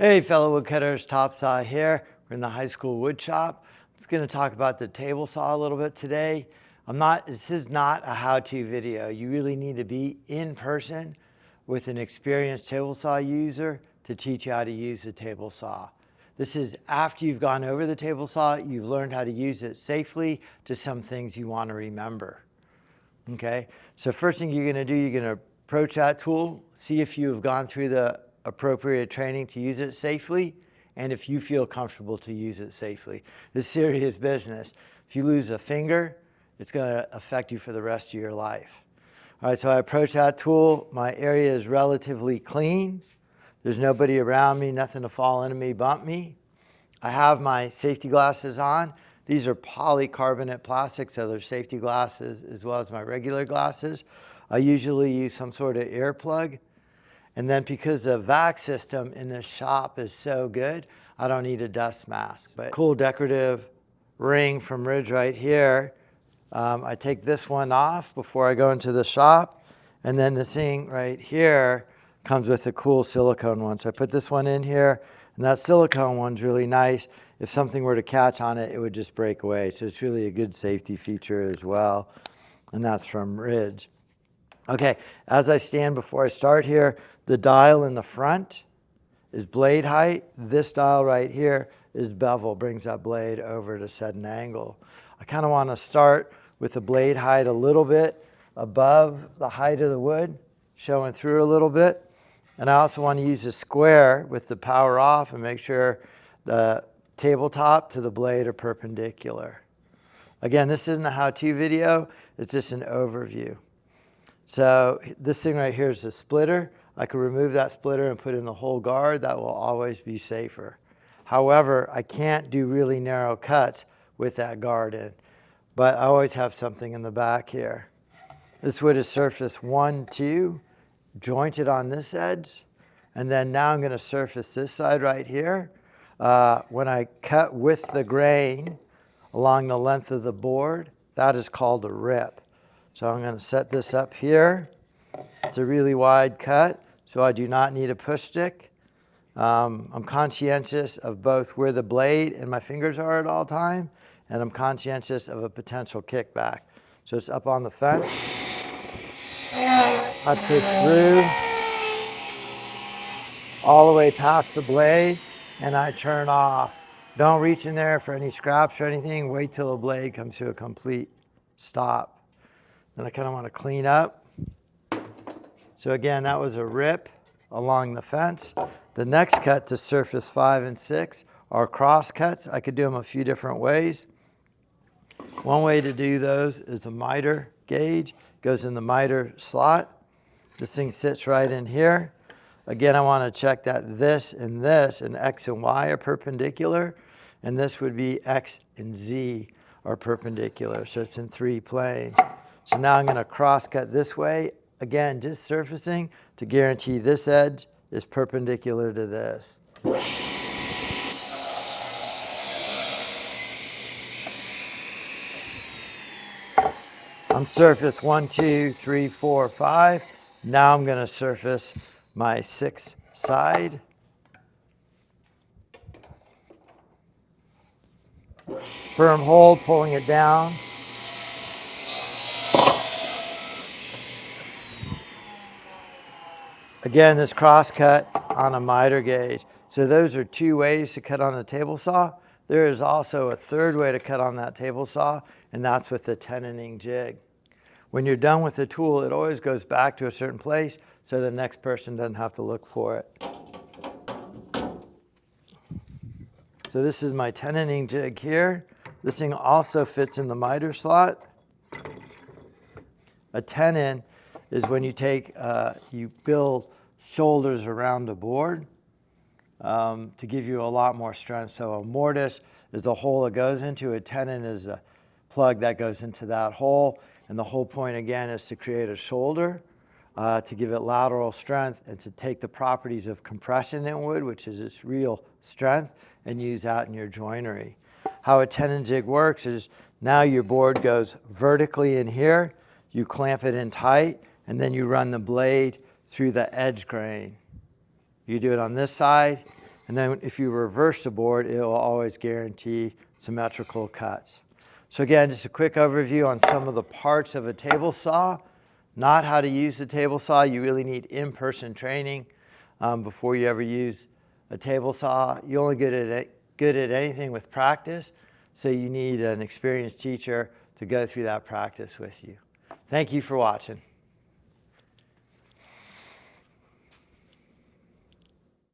Hey fellow woodcutters, Top Saw here. We're in the high school wood shop. I'm just going to talk about the table saw a little bit today. This is not a how-to video. You really need to be in person with an experienced table saw user to teach you how to use the table saw. This is after you've gone over the table saw, you've learned how to use it safely to some things you want to remember. Okay, so first thing you're going to do, you're going to approach that tool, see if you've gone through the appropriate training to use it safely, and if you feel comfortable to use it safely. This is serious business. If you lose a finger, it's going to affect you for the rest of your life. All right, so I approach that tool. My area is relatively clean. There's nobody around me, nothing to fall into me, bump me. I have my safety glasses on. These are polycarbonate plastic, so they're safety glasses as well as my regular glasses. I usually use some sort of earplug. And then because the vac system in this shop is so good, I don't need a dust mask. But cool decorative ring from Ridge right here. I take this one off before I go into the shop. And then this thing right here comes with a cool silicone one. So I put this one in here, and that silicone one's really nice. If something were to catch on it, it would just break away. So it's really a good safety feature as well. And that's from Ridge. Okay, as I stand before I start here, the dial in the front is blade height. This dial right here is bevel, brings that blade over to set an angle. I kind of want to start with the blade height a little bit above the height of the wood, showing through a little bit. And I also want to use a square with the power off and make sure the tabletop to the blade are perpendicular. Again, this isn't a how-to video, it's just an overview. So this thing right here is a splitter. I could remove that splitter and put in the whole guard. That will always be safer. However, I can't do really narrow cuts with that guard in, but I always have something in the back here. This wood is surface 1, 2, jointed on this edge, and then now I'm going to surface this side right here. When I cut with the grain along the length of the board, that is called a rip. So I'm going to set this up here. It's a really wide cut, so I do not need a push stick. I'm conscientious of both where the blade and my fingers are at all time, and I'm conscientious of a potential kickback. So it's up on the fence. I push through all the way past the blade, and I turn off. Don't reach in there for any scraps or anything. Wait till the blade comes to a complete stop. Then I kind of want to clean up. So again, that was a rip along the fence. The next cut to surface 5 and 6 are cross cuts. I could do them a few different ways. One way to do those is a miter gauge. Goes in the miter slot. This thing sits right in here. Again, I want to check that this and X and Y are perpendicular, and this would be X and Z are perpendicular. So it's in 3 planes. So now I'm going to cross cut this way. Again, just surfacing to guarantee this edge is perpendicular to this. I'm surface 1, 2, 3, 4, 5. Now I'm going to surface my 6th side. Firm hold, pulling it down. Again, this cross cut on a miter gauge. So those are 2 ways to cut on a table saw. There is also a 3rd way to cut on that table saw, and that's with the tenoning jig. When you're done with the tool, it always goes back to a certain place so the next person doesn't have to look for it. So this is my tenoning jig here. This thing also fits in the miter slot. A tenon is when you take, you build shoulders around a board to give you a lot more strength. So a mortise is the hole it goes into. A tenon is a plug that goes into that hole. And the whole point, again, is to create a shoulder, to give it lateral strength, and to take the properties of compression in wood, which is its real strength, and use that in your joinery. How a tenon jig works is now your board goes vertically in here. You clamp it in tight, and then you run the blade through the edge grain. You do it on this side, And then if you reverse the board, it will always guarantee symmetrical cuts. So again, just a quick overview on some of the parts of a table saw. Not how to use the table saw. You really need in-person training before you ever use a table saw. You're only good at anything with practice, so you need an experienced teacher to go through that practice with you. Thank you for watching.